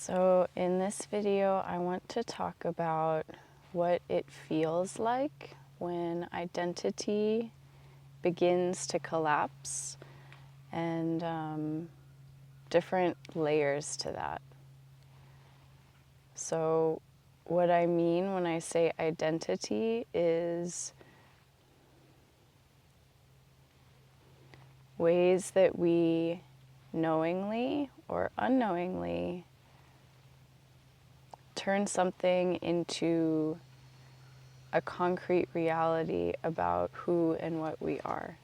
So in this video, I want to talk about what it feels like when identity begins to collapse and different layers to that. So what I mean when I say identity is ways that we knowingly or unknowingly turn something into a concrete reality about who and what we are.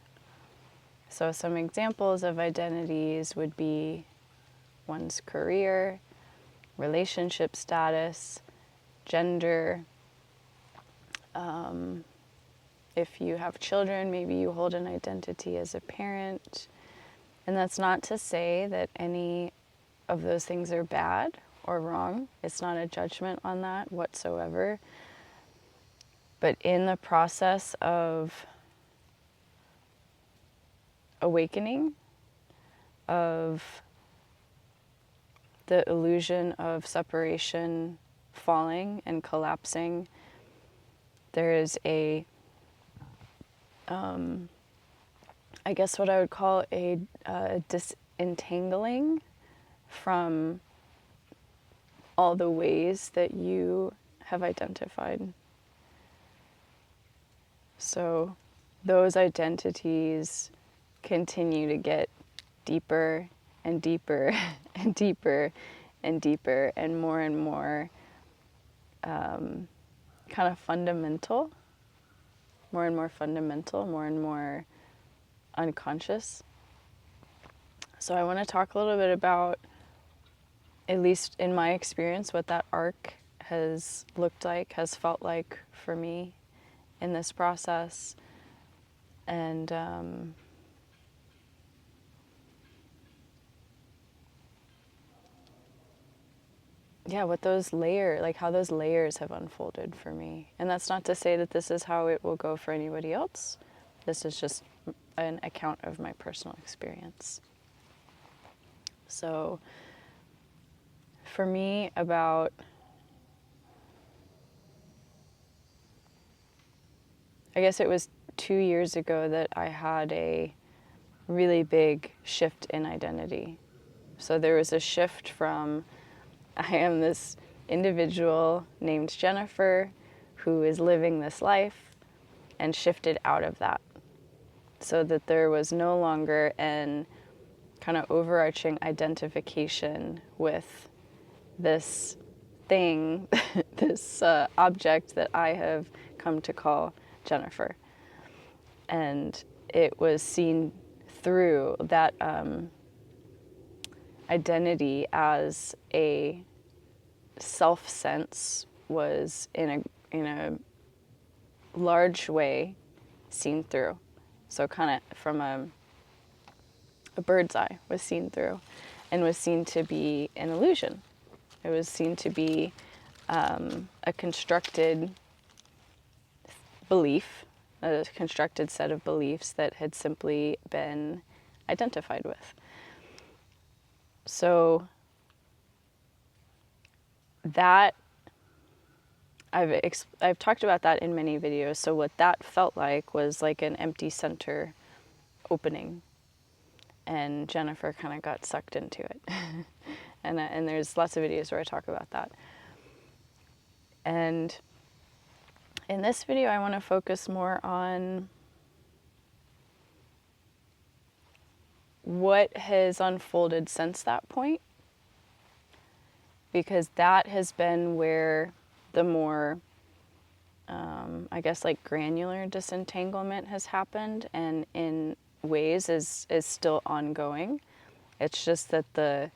So some examples of identities would be one's career, relationship status, gender. If you have children, maybe you hold an identity as a parent. And that's not to say that any of those things are bad or wrong. It's not a judgment on that whatsoever. But in the process of awakening, of the illusion of separation falling and collapsing, there is a, I guess what I would call a disentangling from all the ways that you have identified. So those identities continue to get deeper and deeper and deeper and deeper and more kind of fundamental, more and more fundamental, more and more unconscious. So I want to talk a little bit about, at least in my experience, what that arc has looked like, has felt like for me in this process. And what those how those layers have unfolded for me. And that's not to say that this is how it will go for anybody else. This is just an account of my personal experience. So for me, I guess it was 2 years ago that I had a really big shift in identity. So there was a shift from, I am this individual named Jennifer who is living this life, and shifted out of that. So that there was no longer an kind of overarching identification with this thing, this object that I have come to call Jennifer. And it was seen through that identity as a self-sense was in a large way seen through. So kind of from a bird's eye was seen through, and was seen to be an illusion. It was seen to be a constructed belief, a constructed set of beliefs that had simply been identified with. So that, I've talked about that in many videos. So what that felt like was like an empty center opening, and Jennifer kind of got sucked into it. and there's lots of videos where I talk about that. And in this video, I want to focus more on what has unfolded since that point, because that has been where the more, I guess, like granular disentanglement has happened, and in ways is still ongoing. It's just that the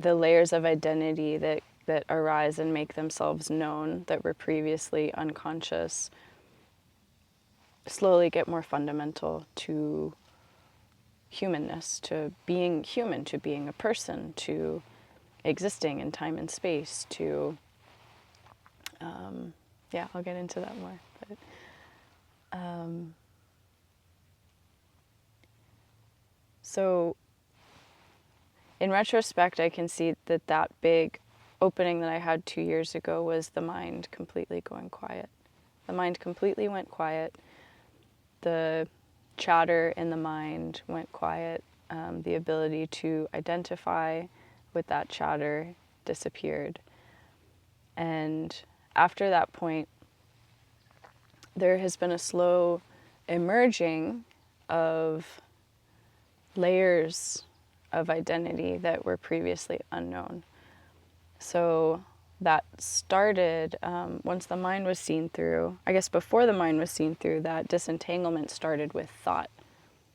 layers of identity that arise and make themselves known that were previously unconscious slowly get more fundamental to humanness, to being human, to being a person, to existing in time and space, to I'll get into that more. But so in retrospect, I can see that that big opening that I had 2 years ago was the mind completely going quiet. The mind completely went quiet. The chatter in the mind went quiet. The ability to identify with that chatter disappeared. And after that point, there has been a slow emerging of layers of identity that were previously unknown. So that started once the mind was seen through. I guess before the mind was seen through, that disentanglement started with thought.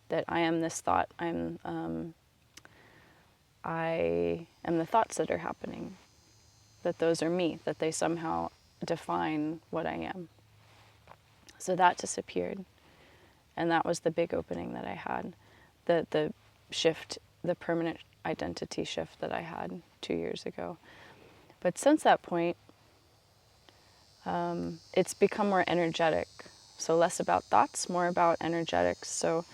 That I am this thought. I am the thoughts that are happening. That those are me. That they somehow define what I am. So that disappeared, and that was the big opening that I had. The shift, the permanent identity shift that I had 2 years ago. But since that point, it's become more energetic. So less about thoughts, more about energetics. So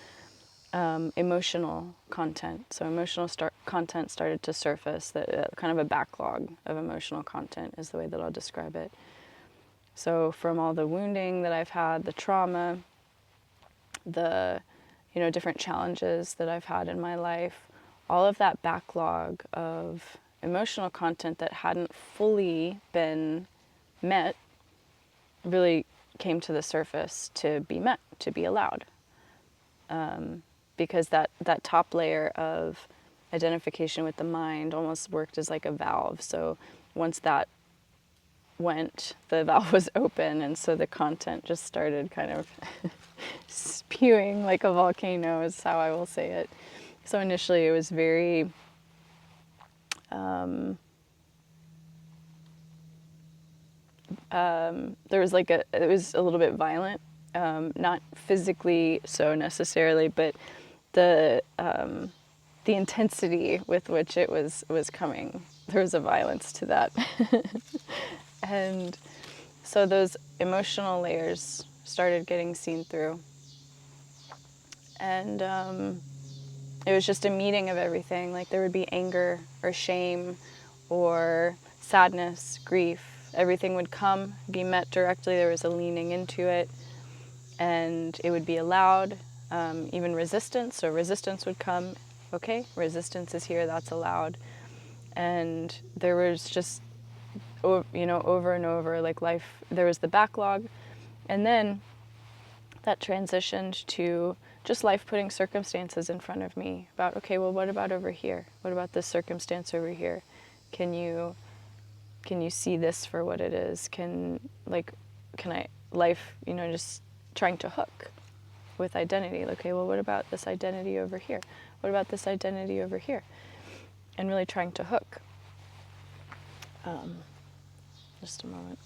emotional content. So emotional content started to surface. That kind of a backlog of emotional content is the way that I'll describe it. So from all the wounding that I've had, the trauma, the different challenges that I've had in my life, all of that backlog of emotional content that hadn't fully been met really came to the surface to be met, to be allowed. Because that top layer of identification with the mind almost worked as like a valve. So once that went, the valve was open, and so the content just started kind of spewing like a volcano, is how I will say it. So initially it was very there was it was a little bit violent, not physically so necessarily, but the intensity with which it was coming, there was a violence to that. And so those emotional layers started getting seen through, and it was just a meeting of everything. Like there would be anger or shame or sadness, grief. Everything would come, be met directly. There was a leaning into it, and it would be allowed. Even resistance. So resistance would come. Okay, resistance is here. That's allowed. And there was just, over and over, like life. There was the backlog, and then that transitioned to just life putting circumstances in front of me about, okay, well, what about over here? What about this circumstance over here? Can you see this for what it is? Can I, life, just trying to hook with identity. Okay, well, what about this identity over here? What about this identity over here? And really trying to hook. Just a moment.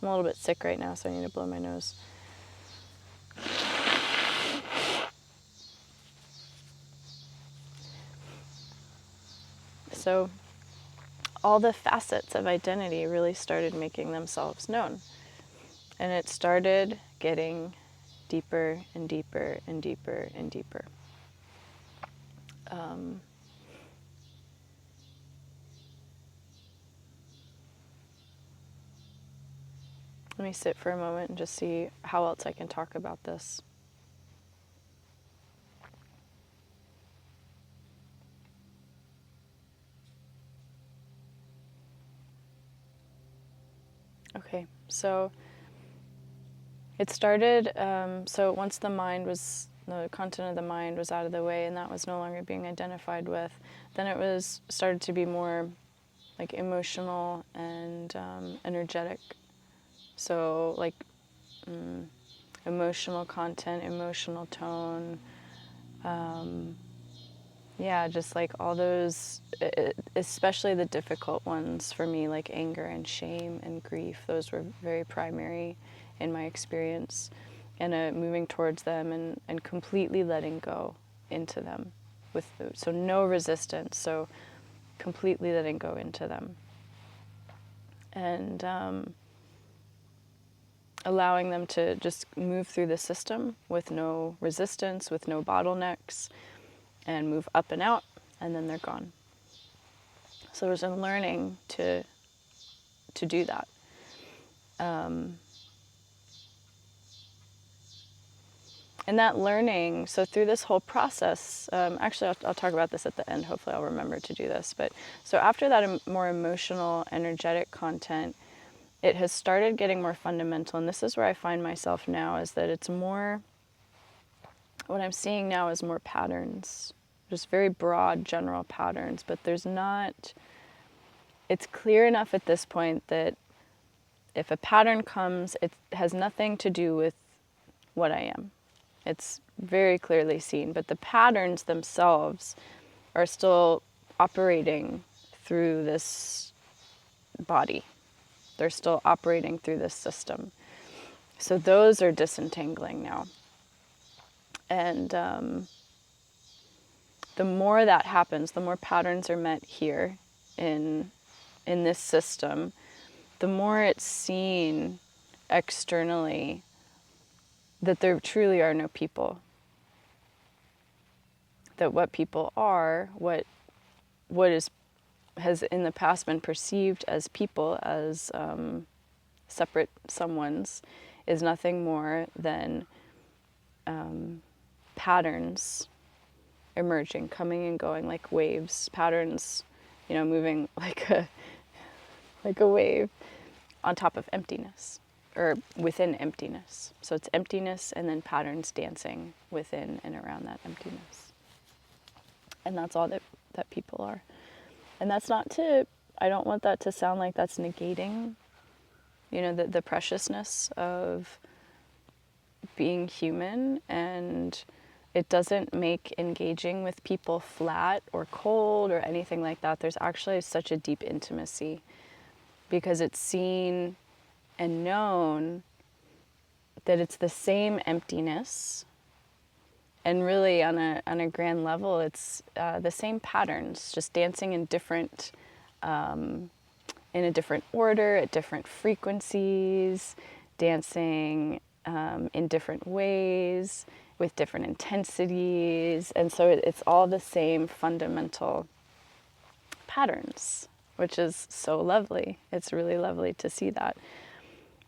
I'm a little bit sick right now, so I need to blow my nose. So all the facets of identity really started making themselves known. And it started getting deeper and deeper and deeper and deeper. Let me sit for a moment and just see how else I can talk about this. Okay, so it started, so once the content of the mind was out of the way and that was no longer being identified with, then it started to be more like emotional and energetic. So like emotional content, emotional tone, just like all those, especially the difficult ones for me, like anger and shame and grief. Those were very primary in my experience, and moving towards them and completely letting go into them, so no resistance. So completely letting go into them, and allowing them to just move through the system with no resistance, with no bottlenecks, and move up and out and then they're gone. So there's a learning to do that. And that learning, so through this whole process, actually I'll talk about this at the end, hopefully I'll remember to do this, but so after that more emotional, energetic content, it has started getting more fundamental, and this is where I find myself now, is that it's more, what I'm seeing now is more patterns, just very broad general patterns, but there's not, it's clear enough at this point that if a pattern comes, it has nothing to do with what I am. It's very clearly seen, but the patterns themselves are still operating through this body. They're still operating through this system. So those are disentangling now. And the more that happens, the more patterns are met here in this system, the more it's seen externally that there truly are no people. That what people are, what has in the past been perceived as people, as separate someones, is nothing more than patterns emerging, coming and going like waves. Patterns, moving like a wave on top of emptiness, or within emptiness. So it's emptiness and then patterns dancing within and around that emptiness. And that's all that people are. And that's not to, I don't want that to sound like that's negating, the preciousness of being human. And it doesn't make engaging with people flat or cold or anything like that. There's actually such a deep intimacy because it's seen and known that it's the same emptiness. And really, on a grand level, it's the same patterns, just dancing in different, in a different order, at different frequencies, dancing in different ways, with different intensities. And so it's all the same fundamental patterns, which is so lovely. It's really lovely to see that.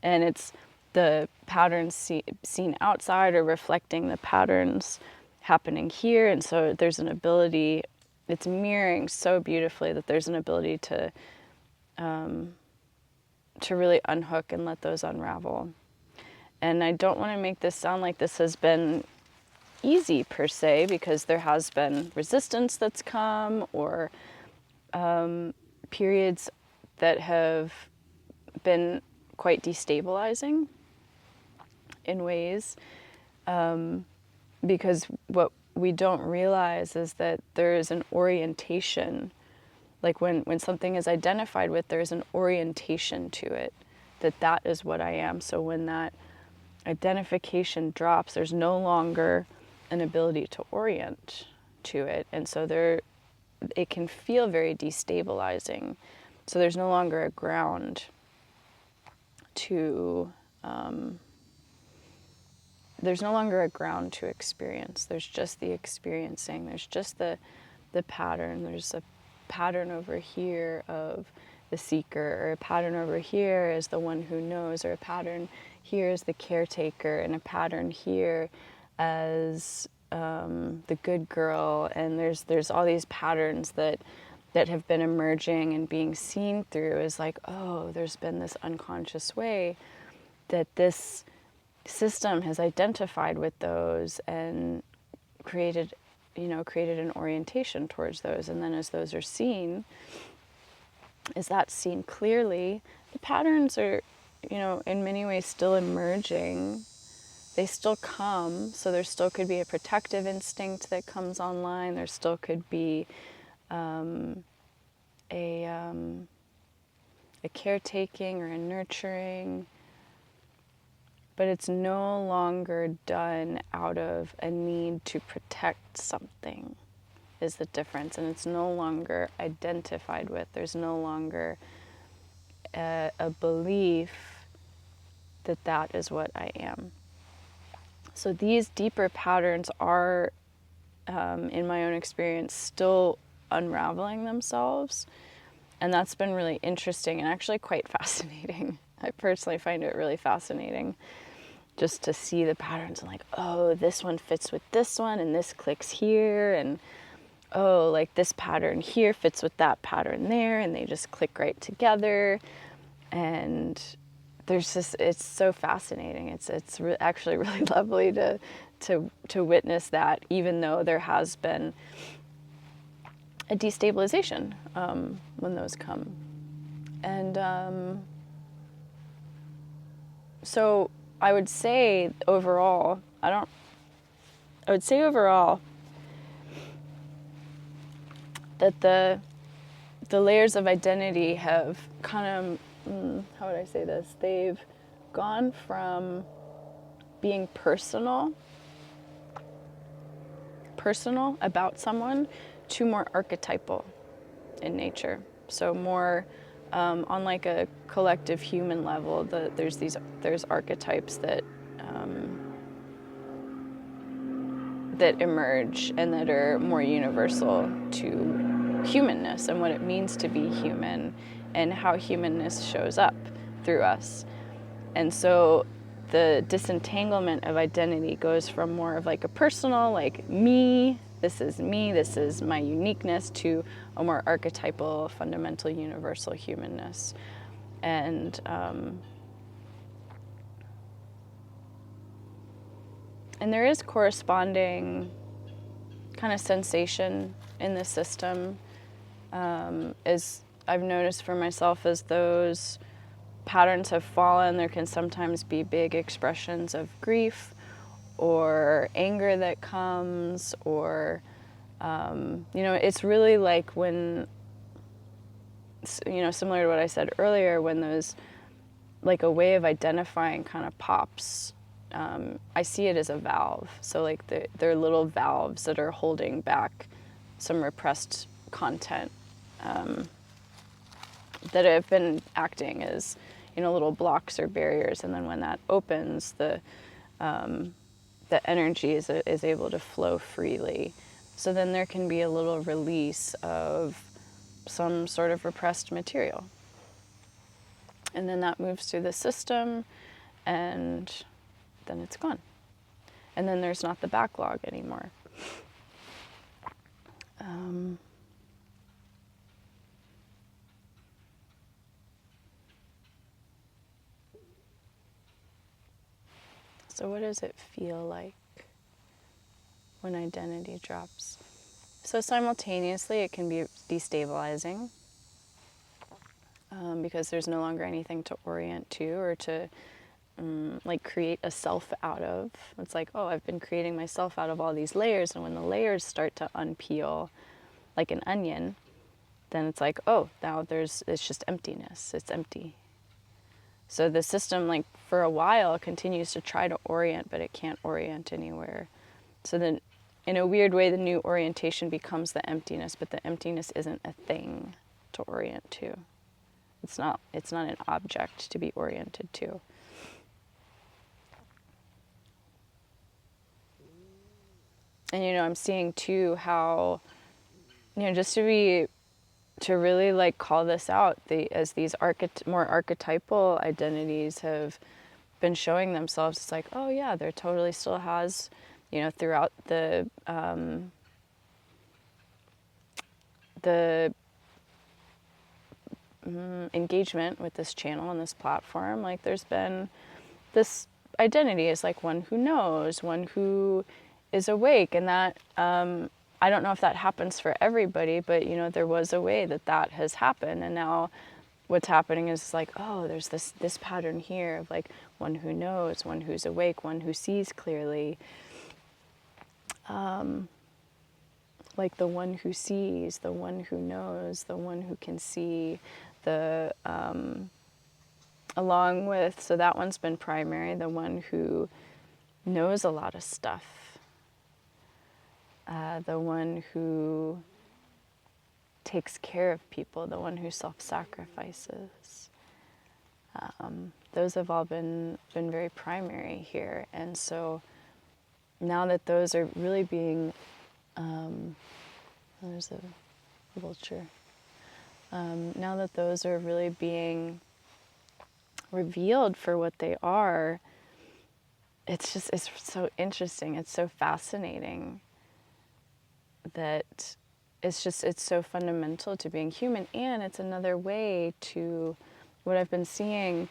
And it's the patterns seen outside are reflecting the patterns happening here. And so there's an ability, it's mirroring so beautifully that there's an ability to really unhook and let those unravel. And I don't want to make this sound like this has been easy per se, because there has been resistance that's come, or periods that have been quite destabilizing in ways, because what we don't realize is that there is an orientation, like when something is identified with, there's an orientation to it, that is what I am. So when that identification drops, there's no longer an ability to orient to it, and so it can feel very destabilizing. So there's no longer a ground to experience. There's just the experiencing. There's just the pattern. There's a pattern over here of the seeker, or a pattern over here as the one who knows, or a pattern here as the caretaker, and a pattern here as the good girl. And there's all these patterns that have been emerging and being seen through, is like, oh, there's been this unconscious way that this system has identified with those and created an orientation towards those. And then as those are seen, is that seen clearly, the patterns are, in many ways still emerging. They still come, so there still could be a protective instinct that comes online. There still could be a caretaking or a nurturing, but it's no longer done out of a need to protect something, is the difference. And it's no longer identified with. There's no longer a belief that is what I am. So these deeper patterns are, in my own experience, still unraveling themselves. And that's been really interesting and actually quite fascinating. I personally find it really fascinating just to see the patterns and like, oh, this one fits with this one and this clicks here, and oh, like this pattern here fits with that pattern there, and they just click right together. And there's just, it's so fascinating. Actually really lovely to witness that, even though there has been a destabilization when those come. And so I would say overall, that the layers of identity have kind of, how would I say this? They've gone from being personal about someone to more archetypal in nature. So more on like a collective human level, there's archetypes that that emerge and that are more universal to humanness and what it means to be human and how humanness shows up through us. And so the disentanglement of identity goes from more of like a personal, like me, this is my uniqueness, to a more archetypal, fundamental, universal humanness. And there is corresponding kind of sensation in the system, as I've noticed for myself, as those patterns have fallen, there can sometimes be big expressions of grief or anger that comes, or, it's really like when, similar to what I said earlier, when those, like a way of identifying kind of pops. I see it as a valve. So like they're little valves that are holding back some repressed content that have been acting as, little blocks or barriers. And then when that opens, the energy is able to flow freely. So then there can be a little release of some sort of repressed material. And then that moves through the system, and then it's gone. And then there's not the backlog anymore. So what does it feel like when identity drops? So simultaneously it can be destabilizing, because there's no longer anything to orient to or to like create a self out of. It's like, oh, I've been creating myself out of all these layers, and when the layers start to unpeel like an onion, then it's like, oh, now it's just emptiness. It's empty. So the system, like for a while, continues to try to orient, but it can't orient anywhere. So then, in a weird way, the new orientation becomes the emptiness, but the emptiness isn't a thing to orient to. It's not an object to be oriented to. And I'm seeing too how, just to really like call this out, as these more archetypal identities have been showing themselves. It's like, oh yeah, there totally still has, throughout the engagement with this channel and this platform, like there's been this identity as like one who knows, one who is awake, and that I don't know if that happens for everybody, but there was a way that has happened, and now what's happening is like, oh, there's this pattern here of like one who knows, one who's awake, one who sees clearly, like the one who sees, the one who knows, the one who can see, the along with, so that one's been primary, the one who knows a lot of stuff, the one who takes care of people, the one who self-sacrifices. Those have all been very primary here. And so now that those are really being, there's a vulture. Now that those are really being revealed for what they are, it's so interesting. It's so fascinating that it's so fundamental to being human. And it's another way to, what I've been seeing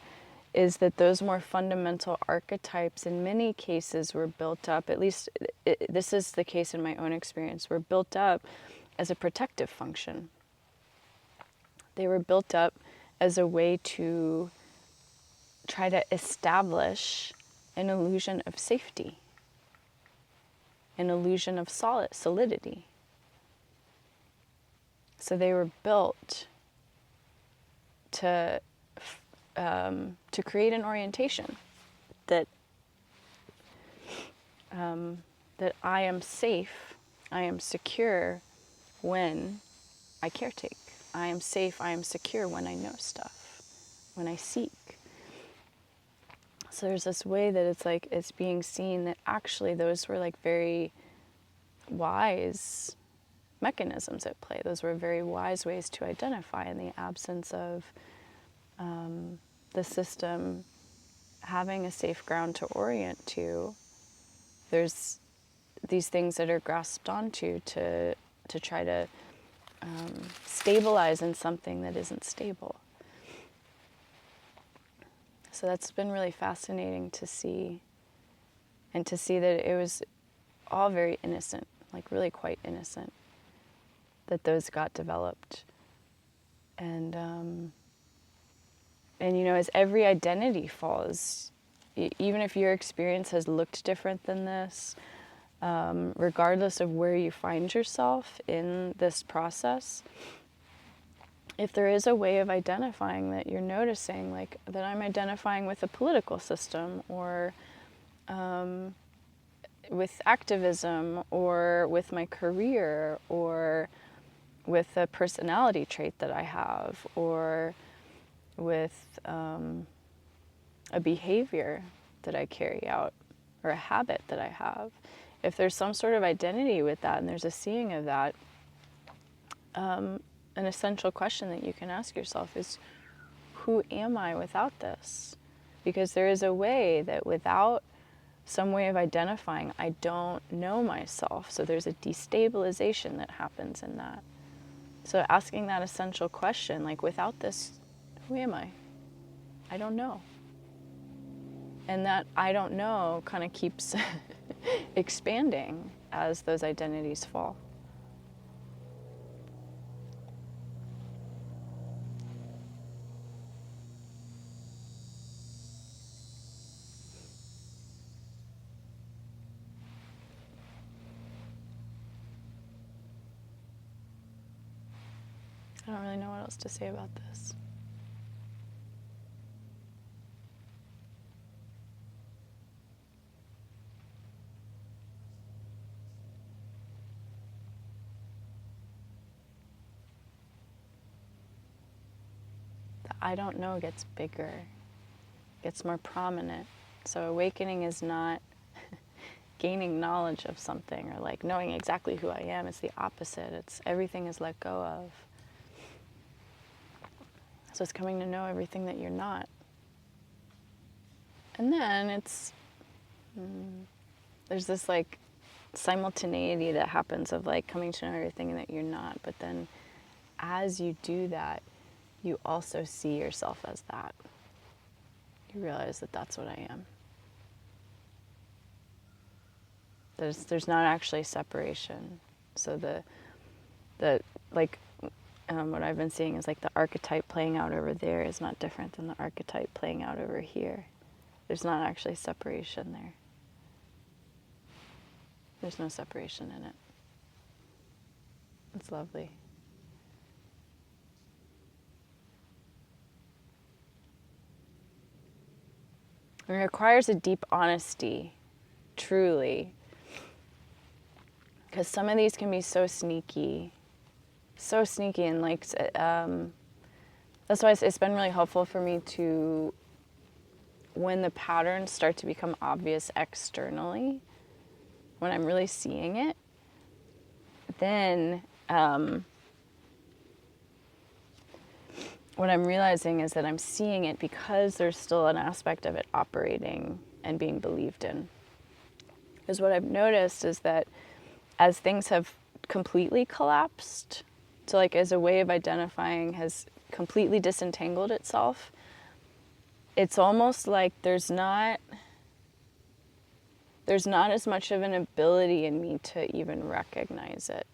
is that those more fundamental archetypes in many cases were built up, at least this is the case in my own experience, were built up as a protective function. They were built up as a way to try to establish an illusion of safety, an illusion of solidity. So they were built to create an orientation that that I am safe, I am secure when I caretake. I am safe, I am secure when I know stuff, when I seek. So there's this way that it's like it's being seen that actually those were like very wise mechanisms at play. Those were very wise ways to identify in the absence of the system having a safe ground to orient to. There's these things that are grasped onto to try to stabilize in something that isn't stable. So that's been really fascinating to see, and to see that it was all very innocent, like really quite innocent, that those got developed. And you know, as every identity falls, even if your experience has looked different than this, regardless of where you find yourself in this process, if there is a way of identifying that you're noticing, like that I'm identifying with a political system or with activism or with my career or with a personality trait that I have or with a behavior that I carry out or a habit that I have, if there's some sort of identity with that and there's a seeing of that, an essential question that you can ask yourself is, who am I without this? Because there is a way that without some way of identifying, I don't know myself. So there's a destabilization that happens in that. So asking that essential question, like without this, who am I? I don't know. And that I don't know kind of keeps expanding as those identities fall. I don't really know what else to say about this. The I don't know gets bigger, gets more prominent. So awakening is not gaining knowledge of something or like knowing exactly who I am. It's the opposite. It's everything is let go of. So it's coming to know everything that you're not. And then there's this like simultaneity that happens of like coming to know everything that you're not. But then as you do that, you also see yourself as that. You realize that that's what I am. There's not actually separation. So the like what I've been seeing is like the archetype playing out over there is not different than the archetype playing out over here. There's not actually separation there. There's no separation in it. It's lovely. It requires a deep honesty, truly. Because some of these can be so sneaky and like, that's why it's been really helpful for me to, when the patterns start to become obvious externally, when I'm really seeing it, then what I'm realizing is that I'm seeing it because there's still an aspect of it operating and being believed in. Because what I've noticed is that as things have completely collapsed, so like as a way of identifying has completely disentangled itself, it's almost like there's not as much of an ability in me to even recognize it.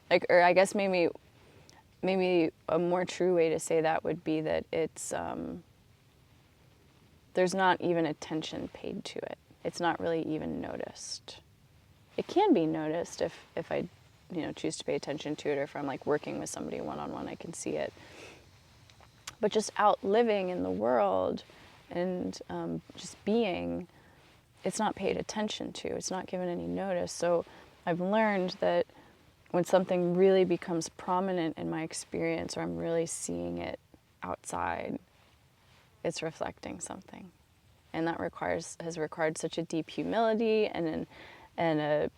Like, or I guess maybe a more true way to say that would be that it's there's not even attention paid to it. It's not really even noticed. It can be noticed if I, choose to pay attention to it, or if I'm like working with somebody one-on-one, I can see it. But just out living in the world and just being, it's not paid attention to. It's not given any notice. So I've learned that when something really becomes prominent in my experience, or I'm really seeing it outside, it's reflecting something. And that has required such a deep humility and a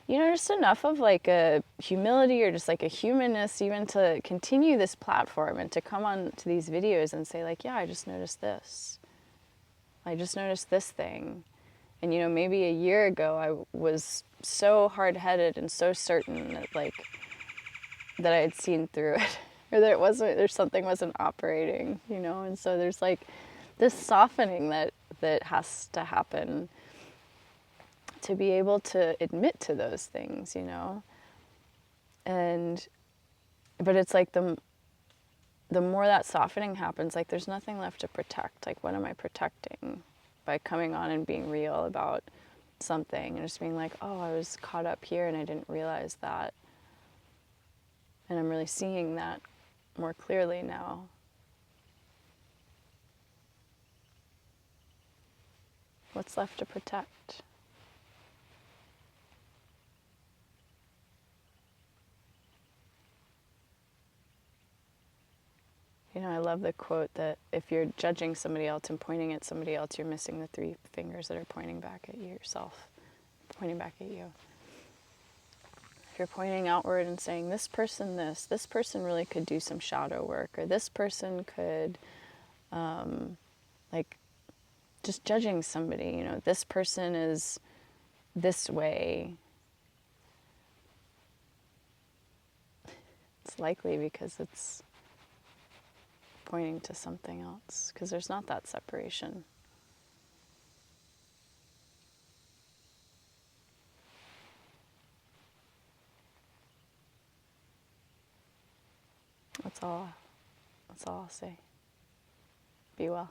just enough of like a humility, or just like a humanness, even to continue this platform and to come on to these videos and say like, yeah, I just noticed this. I just noticed this thing. And maybe a year ago I was so hard-headed and so certain that that I had seen through it, or that something wasn't operating, and so there's like this softening that has to happen to be able to admit to those things, but it's like the more that softening happens, like there's nothing left to protect. Like, what am I protecting by coming on and being real about something and just being like, oh, I was caught up here and I didn't realize that, and I'm really seeing that more clearly now. What's left to protect? I love the quote that if you're judging somebody else and pointing at somebody else, you're missing the 3 fingers that are pointing back at yourself, pointing back at you. If you're pointing outward and saying, this person really could do some shadow work, or this person could, just judging somebody, this person is this way. It's likely because it's pointing to something else, because there's not that separation. That's all I'll say. Be well.